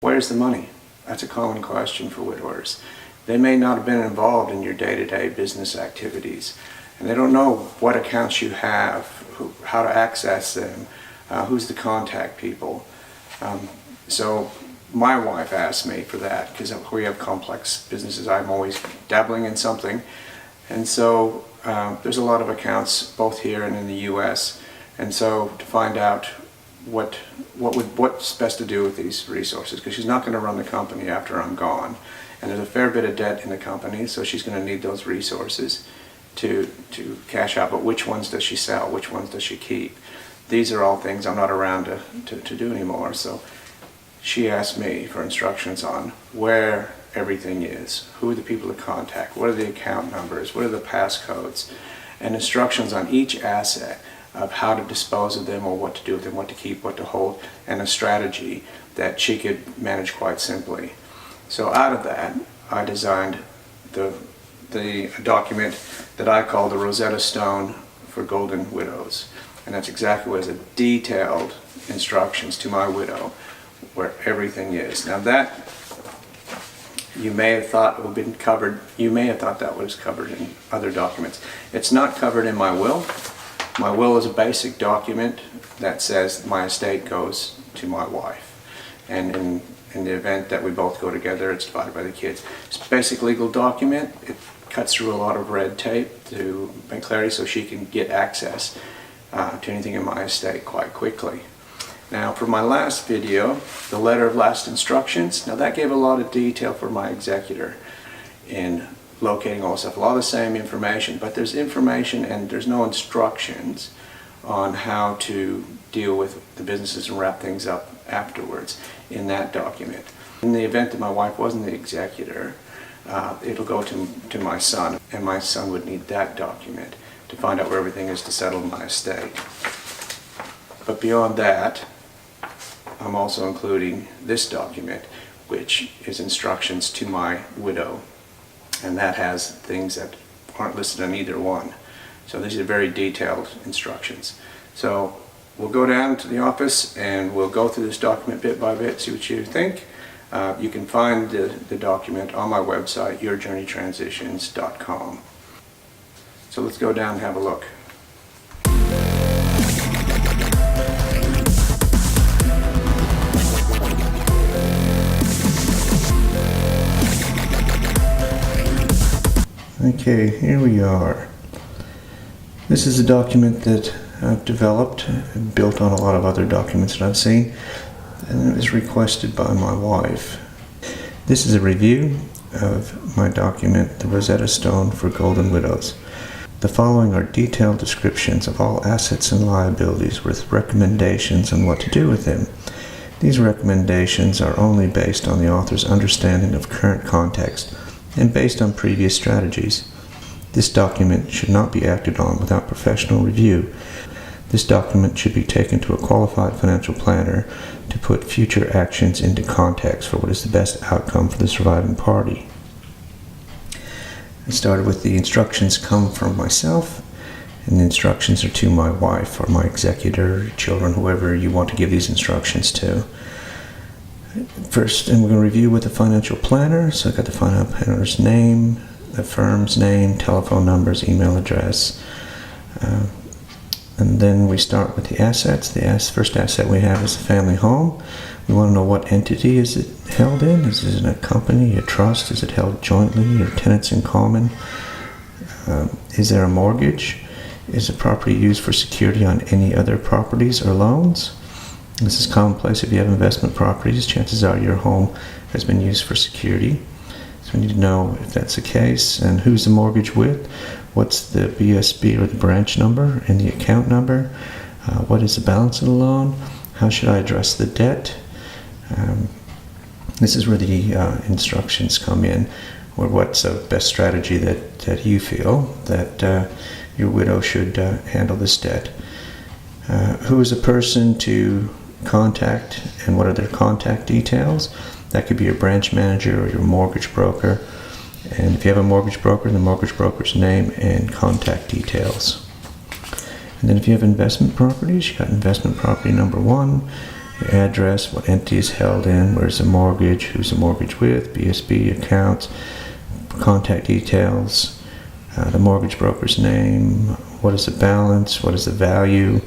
Where's the money? That's a common question for widowers. They may not have been involved in your day-to-day business activities, and they don't know what accounts you have, how to access them, who's the contact people. So my wife asked me for that because we have complex businesses. I'm always dabbling in something, and so there's a lot of accounts both here and in the US, and so to find out what's best to do with these resources, because she's not going to run the company after I'm gone, and there's a fair bit of debt in the company, so she's going to need those resources to cash out. But which ones does she sell? Which ones does she keep? These are all things I'm not around to do anymore. So she asked me for instructions on where everything is, who are the people to contact, what are the account numbers, what are the passcodes, and instructions on each asset of how to dispose of them, or what to do with them, what to keep, what to hold, and a strategy that she could manage quite simply. So out of that, I designed the document that I call the Rosetta Stone for Golden Widows. And that's exactly what is a detailed instructions to my widow where everything is. Now that you may have thought would have been covered, you may have thought that was covered in other documents. It's not covered in my will. My will is a basic document that says my estate goes to my wife, and in the event that we both go together, it's divided by the kids. It's a basic legal document. It cuts through a lot of red tape to make clarity so she can get access to anything in my estate quite quickly. Now for my last video, the letter of last instructions, now that gave a lot of detail for my executor in locating all this stuff, a lot of the same information, but there's information and there's no instructions on how to deal with the businesses and wrap things up afterwards in that document. In the event that my wife wasn't the executor, it'll go to my son, and my son would need that document to find out where everything is to settle my estate. But beyond that, I'm also including this document, which is instructions to my widow. And that has things that aren't listed on either one. So these are very detailed instructions. So we'll go down to the office and we'll go through this document bit by bit, see what you think. You can find the document on my website, yourjourneytransitions.com. So let's go down and have a look. Okay, here we are. This is a document that I've developed, built on a lot of other documents that I've seen, and it was requested by my wife. This is a review of my document, the Rosetta Stone for Golden Widows. The following are detailed descriptions of all assets and liabilities with recommendations on what to do with them. These recommendations are only based on the author's understanding of current context and based on previous strategies. This document should not be acted on without professional review. This document should be taken to a qualified financial planner to put future actions into context for what is the best outcome for the surviving party. I started with the instructions come from myself, and the instructions are to my wife or my executor, children, whoever you want to give these instructions to. First, and we're going to review with the financial planner. So I got the financial planner's name, the firm's name, telephone numbers, email address. And then we start with the assets. The first asset we have is the family home. We want to know what entity is it held in. Is it in a company, a trust? Is it held jointly or tenants in common? Is there a mortgage? Is the property used for security on any other properties or loans? This is commonplace. If you have investment properties, chances are your home has been used for security. So we need to know if that's the case, and who's the mortgage with, what's the BSB or the branch number and the account number, what is the balance of the loan, how should I address the debt. This is where the instructions come in, or what's the best strategy that you feel that your widow should handle this debt. Who is the person to contact and what are their contact details. That could be your branch manager or your mortgage broker. And if you have a mortgage broker, the mortgage broker's name and contact details. And then if you have investment properties, you got investment property number 1, your address, what entity is held in, where's the mortgage, who's the mortgage with, BSB accounts, contact details, the mortgage broker's name, what is the balance, what is the value,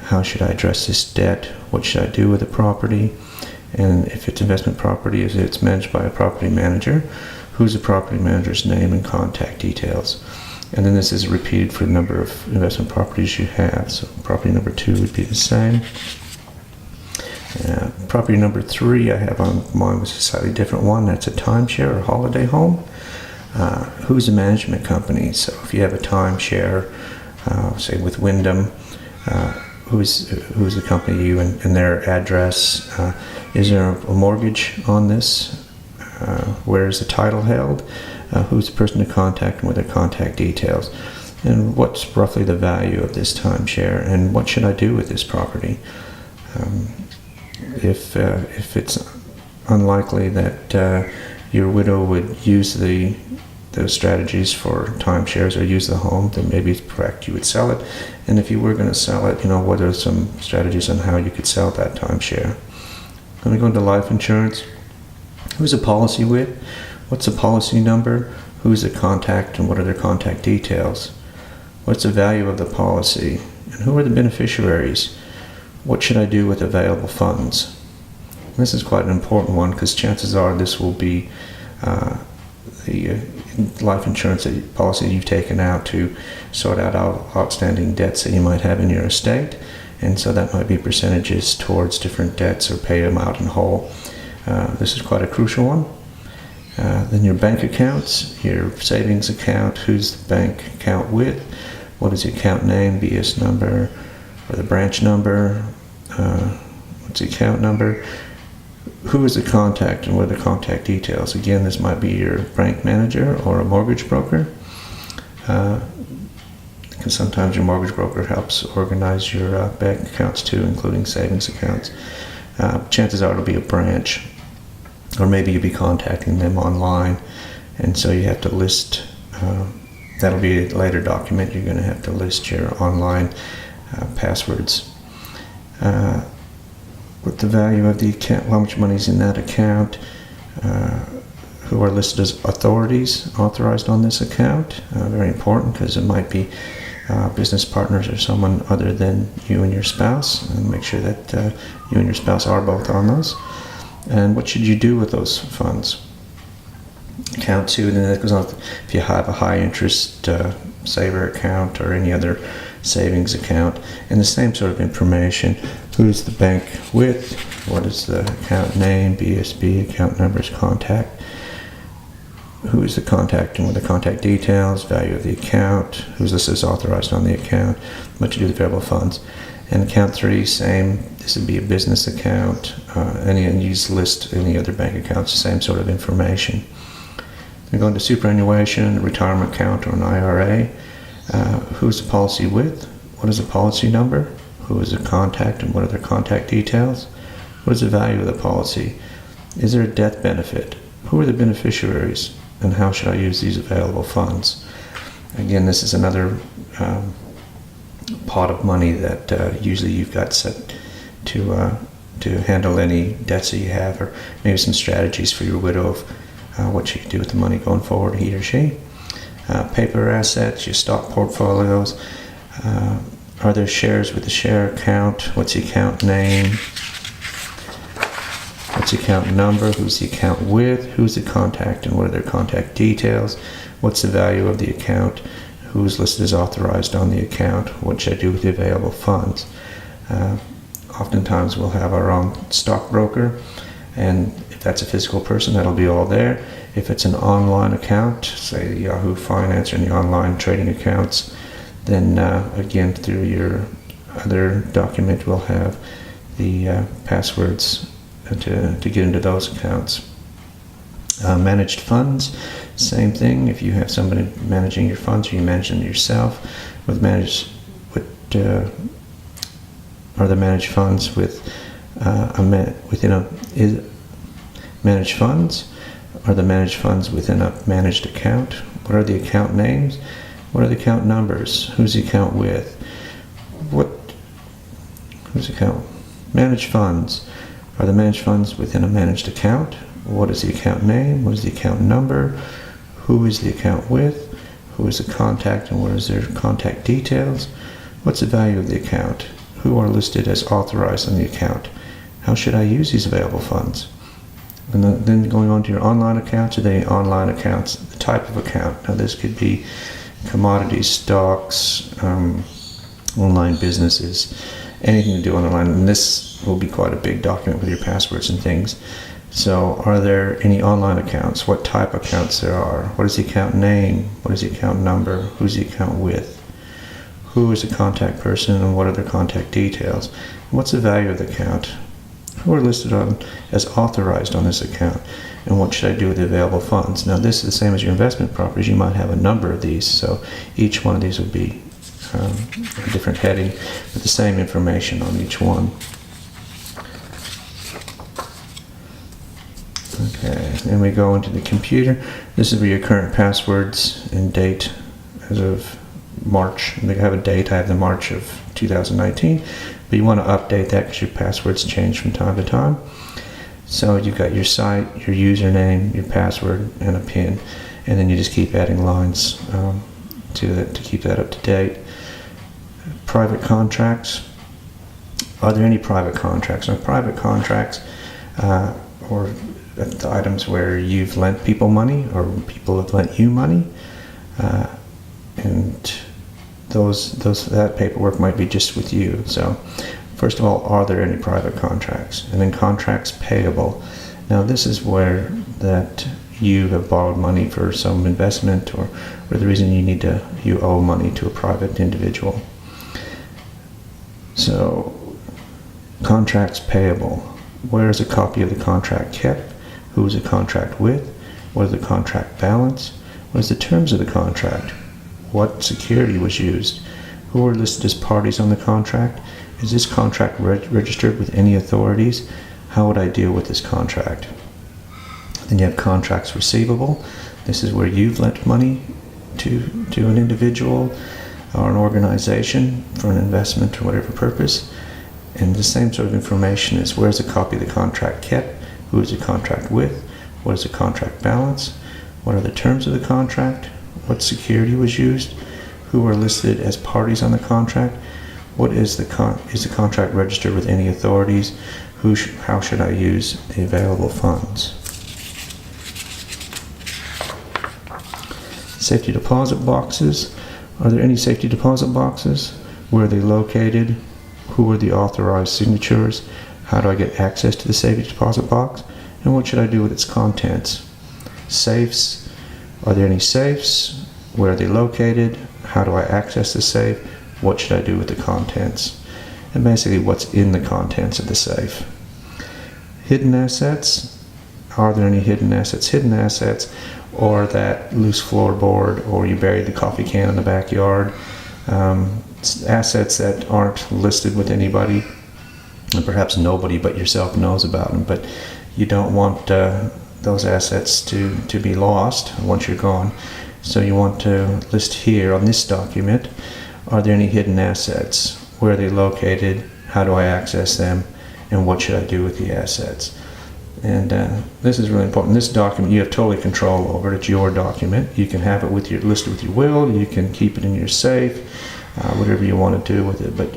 how should I address this debt, what should I do with the property, and if it's investment property, if it's managed by a property manager, who's the property manager's name and contact details. And then this is repeated for the number of investment properties you have. So property number 2 would be the same. Property number 3 I have on mine was a slightly different one. That's a timeshare or holiday home. Who's the management company? So if you have a timeshare, say with Wyndham, who's the company, you and their address? Is there a mortgage on this? Where is the title held? Who's the person to contact and what their contact details? And what's roughly the value of this timeshare? And what should I do with this property? If it's unlikely that your widow would use those strategies for timeshares or use the home, then maybe it's correct you would sell it. And if you were going to sell it, what are some strategies on how you could sell that timeshare? Let me go into life insurance. Who's the policy with? What's the policy number? Who's the contact and what are their contact details? What's the value of the policy? And who are the beneficiaries? What should I do with available funds? And this is quite an important one because chances are this will be the life insurance policy you've taken out to sort out outstanding debts that you might have in your estate. And so that might be percentages towards different debts or pay them out in whole. This is quite a crucial one. Then your bank accounts, your savings account, who's the bank account with, what is the account name, BS number, or the branch number, what's the account number, who is the contact and what are the contact details. Again, this might be your bank manager or a mortgage broker. Because sometimes your mortgage broker helps organize your bank accounts too, including savings accounts. Chances are it'll be a branch, or maybe you'll be contacting them online, and so you have to list, that'll be a later document, you're going to have to list your online passwords. What the value of the account, how much money is in that account, who are listed as authorities authorized on this account, very important because it might be business partners or someone other than you and your spouse, and make sure that you and your spouse are both on those. And what should you do with those funds? Account 2, then that goes on if you have a high interest saver account or any other savings account, and the same sort of information. Who's the bank with? What is the account name, BSB, account numbers, contact? Who is the contact and what are the contact details, value of the account, who's listed as authorized on the account, what you do with variable funds. And account 3, same, this would be a business account, and you just list any other bank accounts, the same sort of information. Then go into superannuation, retirement account, or an IRA. Who's the policy with? What is the policy number? Who is the contact and what are their contact details? What is the value of the policy? Is there a death benefit? Who are the beneficiaries? And how should I use these available funds? Again, this is another pot of money that usually you've got set to handle any debts that you have, or maybe some strategies for your widow of what she can do with the money going forward, he or she. Paper assets, your stock portfolios. Are there shares with the share account? What's the account name? What's the account number? Who's the account with? Who's the contact and what are their contact details? What's the value of the account? Who's listed as authorized on the account? What should I do with the available funds? Oftentimes we'll have our own stockbroker, and if that's a physical person, that'll be all there. If it's an online account, say the Yahoo Finance or any online trading accounts, then again, through your other document, we'll have the passwords to get into those accounts. Managed funds, same thing. If you have somebody managing your funds or you manage them yourself, are the managed funds within managed funds? Are the managed funds within a managed account? What are the account names? What are the account numbers? Who's the account with? Who's the account Managed funds. Are the managed funds within a managed account? What is the account name? What is the account number? Who is the account with? Who is the contact and what is their contact details? What's the value of the account? Who are listed as authorized on the account? How should I use these available funds? And then going on to your online accounts, are they online accounts? The type of account. Now this could be commodities, stocks, online businesses, anything to do online. And this will be quite a big document with your passwords and things. So are there any online accounts? What type of accounts there are? What is the account name? What is the account number? Who's the account with? Who is the contact person and what are their contact details? What's the value of the account? Who are listed on as authorized on this account? And what should I do with the available funds? Now this is the same as your investment properties. You might have a number of these, so each one of these will be a different heading with the same information on each one. Okay, then we go into the computer. This is where your current passwords and date as of March. They have a date. I have the March of 2019, but you want to update that because your passwords change from time to time. So you've got your site, your username, your password, and a PIN, and then you just keep adding lines to that to keep that up to date. Private contracts. Are there any private contracts? Now, private contracts or the items where you've lent people money or people have lent you money, and that paperwork might be just with you. So first of all, are there any private contracts? And then contracts payable. Now this is where that you have borrowed money for some investment or the reason you owe money to a private individual. So contracts payable. Where is a copy of the contract kept? Who is the contract with? What is the contract balance? What is the terms of the contract? What security was used? Who are listed as parties on the contract? Is this contract registered with any authorities? How would I deal with this contract? Then you have contracts receivable. This is where you've lent money to an individual or an organization for an investment or whatever purpose. And the same sort of information is where's a copy of the contract kept? Who is the contract with? What is the contract balance? What are the terms of the contract? What security was used? Who are listed as parties on the contract? What is the contract registered with any authorities? How should I use the available funds? Safety deposit boxes. Are there any safety deposit boxes? Where are they located? Who are the authorized signatures? How do I get access to the safety deposit box? And what should I do with its contents? Safes. Are there any safes? Where are they located? How do I access the safe? What should I do with the contents? And basically what's in the contents of the safe. Hidden assets. Are there any hidden assets? Hidden assets or that loose floorboard or you buried the coffee can in the backyard. Assets that aren't listed with anybody and perhaps nobody but yourself knows about them, but you don't want those assets to be lost once you're gone. So you want to list here on this document, are there any hidden assets? Where are they located? How do I access them? And what should I do with the assets? And this is really important. This document you have totally control over. It's your document. You can have it with listed with your will. You can keep it in your safe, whatever you want to do with it. But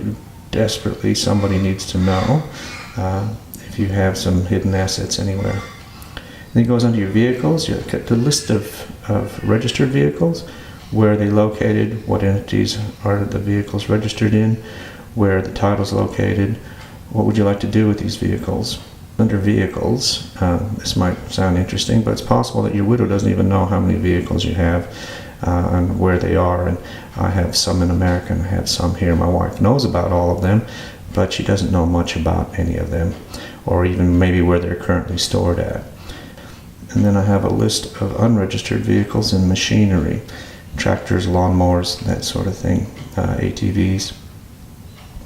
desperately, somebody needs to know if you have some hidden assets anywhere. Then it goes on to your vehicles. You have the list of registered vehicles. Where are they located? What entities are the vehicles registered in? Where are the titles located? What would you like to do with these vehicles? Under vehicles, this might sound interesting, but it's possible that your widow doesn't even know how many vehicles you have and where they are. And I have some in America and I have some here. My wife knows about all of them, but she doesn't know much about any of them, or even maybe where they're currently stored at. And then I have a list of unregistered vehicles and machinery, tractors, lawnmowers, that sort of thing, ATVs.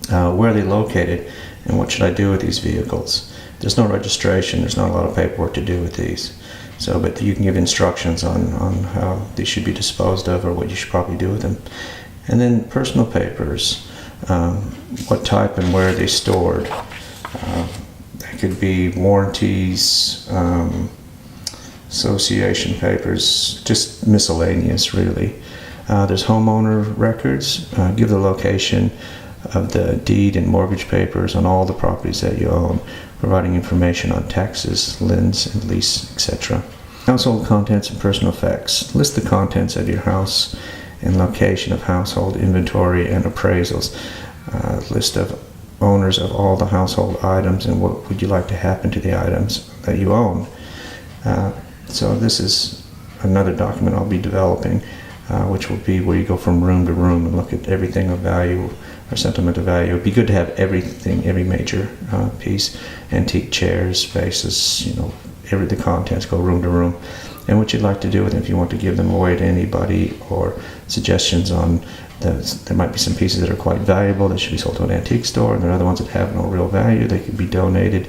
Where are they located and what should I do with these vehicles? There's no registration, there's not a lot of paperwork to do with these. So, but you can give instructions on how these should be disposed of or what you should probably do with them. And then personal papers, what type and where are they stored? It could be warranties, association papers, just miscellaneous really. There's homeowner records. Give the location of the deed and mortgage papers on all the properties that you own, providing information on taxes, liens, and lease, etc. Household contents and personal effects. List the contents of your house and location of household inventory and appraisals. List of owners of all the household items and what would you like to happen to the items that you own. So this is another document I'll be developing, which will be where you go from room to room and look at everything of value or sentiment of value. It'd be good to have everything, every major piece, antique chairs, vases, the contents, go room to room, and what you'd like to do with them, if you want to give them away to anybody, or suggestions on there might be some pieces that are quite valuable that should be sold to an antique store, and there are other ones that have no real value. They could be donated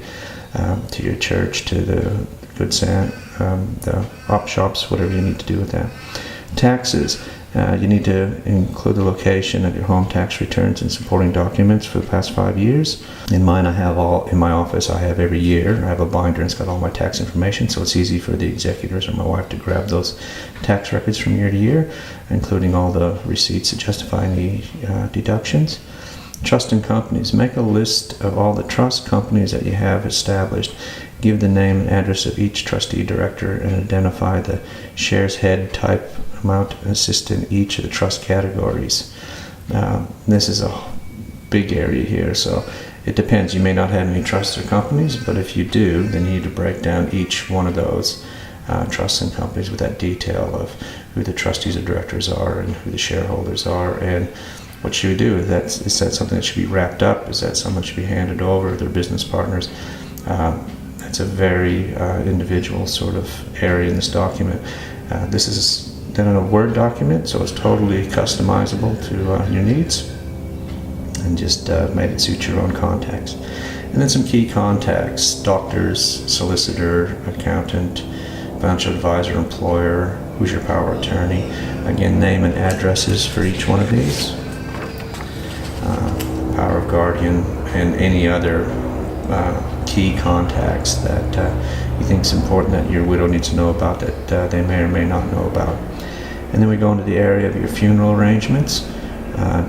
to your church, to the Good the op shops, whatever you need to do with that. Taxes. You need to include the location of your home tax returns and supporting documents for the past 5 years. In mine, I have in my office, I have every year. I have a binder and it's got all my tax information, so it's easy for the executors or my wife to grab those tax records from year to year, including all the receipts that justify any deductions. Trust and companies. Make a list of all the trust companies that you have established. Give the name and address of each trustee director and identify the shares head type, amount, and assist in each of the trust categories. This is a big area here, so it depends. You may not have any trusts or companies, but if you do, then you need to break down each one of those trusts and companies with that detail of who the trustees or directors are and who the shareholders are, and what should we do? Is that something that should be wrapped up? Is that someone should be handed over to their business partners? It's a very individual sort of area in this document. This is done in a Word document, so it's totally customizable to your needs, and just made it suit your own context. And then some key contacts: doctors, solicitor, accountant, financial advisor, employer, who's your power of attorney. Again, name and addresses for each one of these. Power of guardian, and any other key contacts that you think is important that your widow needs to know about, that they may or may not know about. And then we go into the area of your funeral arrangements.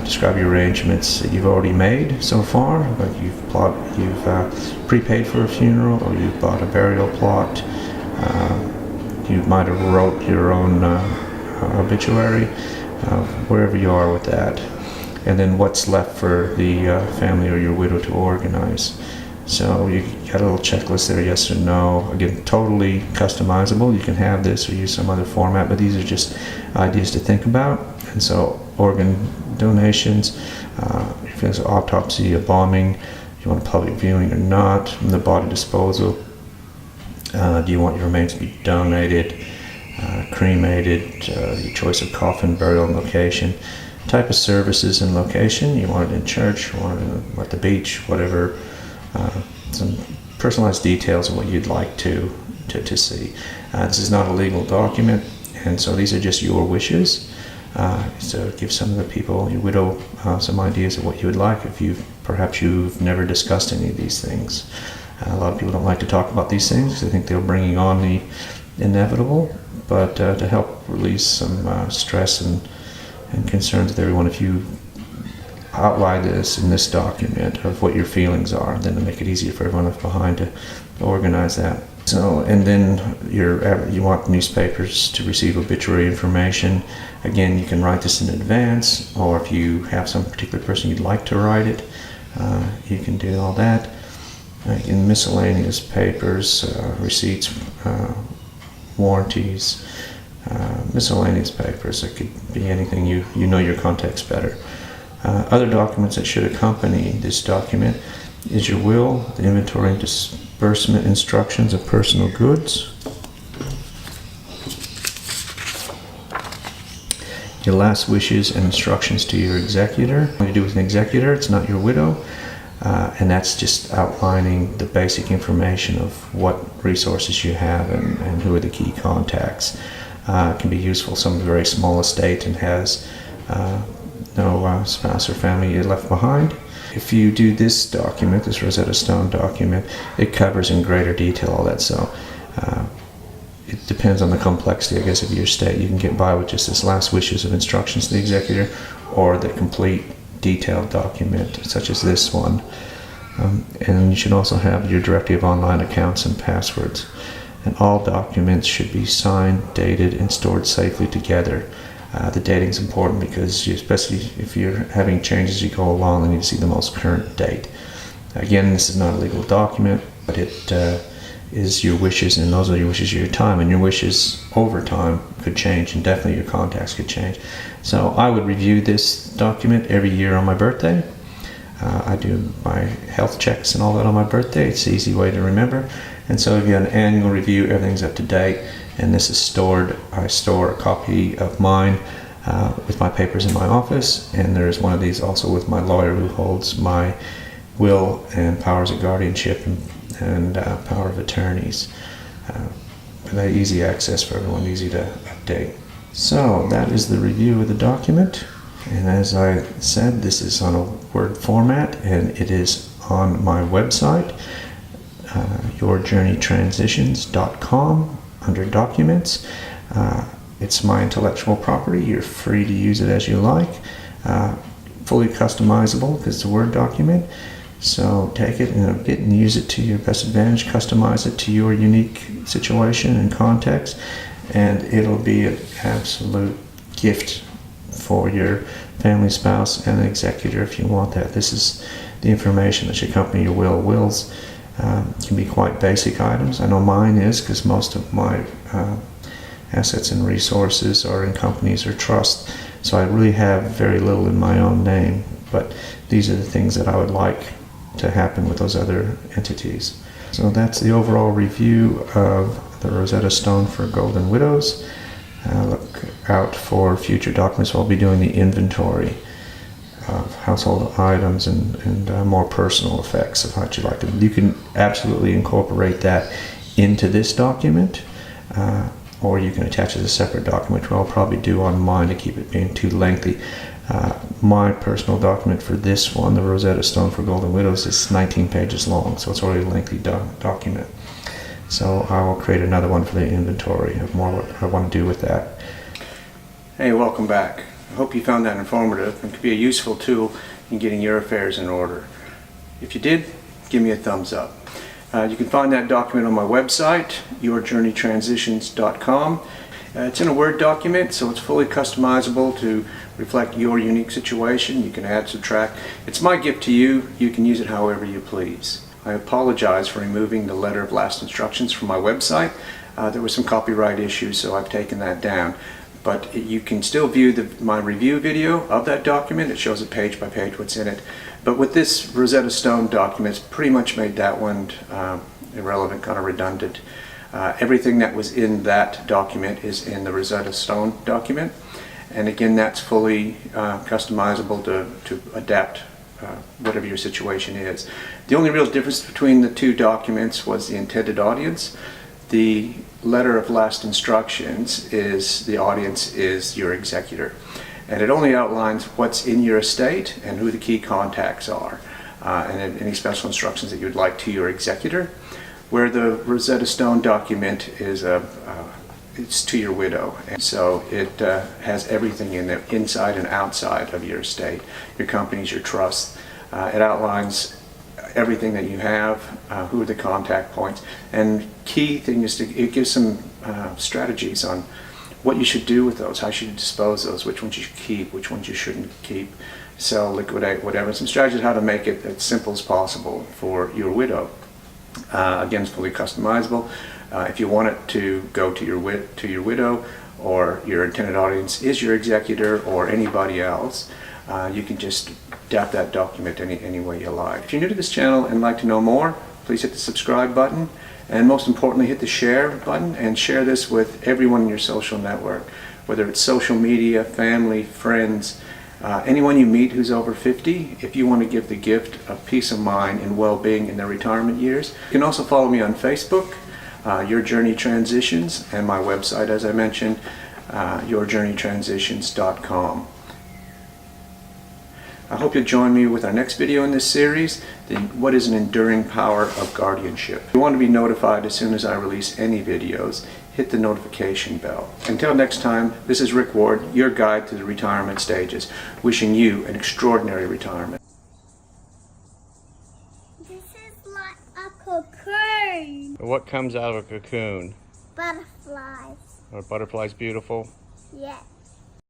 Describe your arrangements that you've already made so far, like you've prepaid for a funeral, or you've bought a burial plot. You might have wrote your own obituary, wherever you are with that. And then what's left for the family or your widow to organize. So you got a little checklist there, yes or no. Again, totally customizable. You can have this or use some other format, but these are just ideas to think about. And so organ donations, if there's an autopsy, a bombing, you want a public viewing or not, the body disposal. Do you want your remains to be donated, cremated, your choice of coffin, burial, and location. Type of services and location. You want it in church, you want it at the beach, whatever. Some personalized details of what you'd like to see. This is not a legal document, and so these are just your wishes. So give some of the people, your widow, some ideas of what you would like if perhaps you've never discussed any of these things. A lot of people don't like to talk about these things because they think they're bringing on the inevitable, but to help release some stress and concerns with everyone, if you outline this in this document of what your feelings are, then it'll make it easier for everyone left behind to organize that. So, and then you want newspapers to receive obituary information. Again, you can write this in advance, or if you have some particular person you'd like to write it, you can do all that. In miscellaneous papers, receipts, warranties, miscellaneous papers. It could be anything you know your context better. Other documents that should accompany this document is your will, the inventory and disbursement instructions of personal goods, your last wishes and instructions to your executor. What you do with an executor, it's not your widow, and that's just outlining the basic information of what resources you have and who are the key contacts. It can be useful. Some very small estate and has no spouse or family left behind. if you do this document, this Rosetta Stone document, it covers in greater detail all that. So it depends on the complexity, I guess, of your state. You can get by with just this last wishes of instructions to the executor, or the complete detailed document, such as this one. And you should also have your directory of online accounts and passwords. And all documents should be signed, dated, and stored safely together. The dating is important because, especially if you're having changes as you go along, you need to see the most current date. Again, this is not a legal document, but it is your wishes, and those are your wishes of your time. And your wishes over time could change, and definitely your contacts could change. So I would review this document every year on my birthday. I do my health checks and all that on my birthday. It's an easy way to remember. And so if you have an annual review, everything's up to date, and this is stored. I store a copy of mine with my papers in my office, and there's one of these also with my lawyer who holds my will and powers of guardianship and power of attorneys. That easy access for everyone, easy to update. So that is the review of the document. And as I said, this is on a Word format, and it is on my website, yourjourneytransitions.com, under documents. It's my intellectual property. You're free to use it as you like. Fully customizable because it's a Word document. So take it and use it to your best advantage. Customize it to your unique situation and context, and it'll be an absolute gift for your family, spouse, and executor if you want that. This is the information that should accompany your will. Wills can be quite basic items. I know mine is, because most of my assets and resources are in companies or trusts, so I really have very little in my own name, but these are the things that I would like to happen with those other entities. So that's the overall review of the Rosetta Stone for Golden Widows. Look out for future documents. I'll be doing the inventory of household items and more personal effects of how you like them. You can absolutely incorporate that into this document, or you can attach it as a separate document, which I'll probably do on mine to keep it being too lengthy. My personal document for this one, the Rosetta Stone for Golden Widows, is 19 pages long, so it's already a lengthy document. So I will create another one for the inventory of more what I want to do with that. Hey, welcome back. I hope you found that informative and could be a useful tool in getting your affairs in order. If you did, give me a thumbs up. You can find that document on my website, yourjourneytransitions.com. It's in a Word document, so it's fully customizable to reflect your unique situation. You can add, subtract. It's my gift to you. You can use it however you please. I apologize for removing the letter of last instructions from my website. There were some copyright issues, so I've taken that down. But you can still view my review video of that document. It shows it page by page what's in it. But with this Rosetta Stone document, it's pretty much made that one irrelevant, kind of redundant. Everything that was in that document is in the Rosetta Stone document. And again, that's fully customizable to adapt whatever your situation is. The only real difference between the two documents was the intended audience. The letter of last instructions is the audience is your executor, and it only outlines what's in your estate and who the key contacts are, and any special instructions that you'd like to your executor. Where the Rosetta Stone document is it's to your widow, and so it has everything in there, inside and outside of your estate, your companies, your trusts. It outlines everything that you have, who are the contact points, and key thing is it gives some strategies on what you should do with those, how you should dispose of those, which ones you should keep, which ones you shouldn't keep, sell, liquidate, whatever. Some strategies how to make it as simple as possible for your widow. Again, it's fully customizable. If you want it to go to your widow, or your intended audience is your executor or anybody else, you can just adapt that document any way you like. If you're new to this channel and like to know more, please hit the subscribe button, and most importantly, hit the share button and share this with everyone in your social network, whether it's social media, family, friends, anyone you meet who's over 50. If you want to give the gift of peace of mind and well-being in their retirement years, you can also follow me on Facebook, Your Journey Transitions, and my website, as I mentioned, yourjourneytransitions.com. I hope you'll join me with our next video in this series, what is an enduring power of guardianship. If you want to be notified as soon as I release any videos, hit the notification bell. Until next time, this is Rick Ward, your guide to the retirement stages, wishing you an extraordinary retirement. This is like a cocoon. What comes out of a cocoon? Butterflies. Are butterflies beautiful? Yes.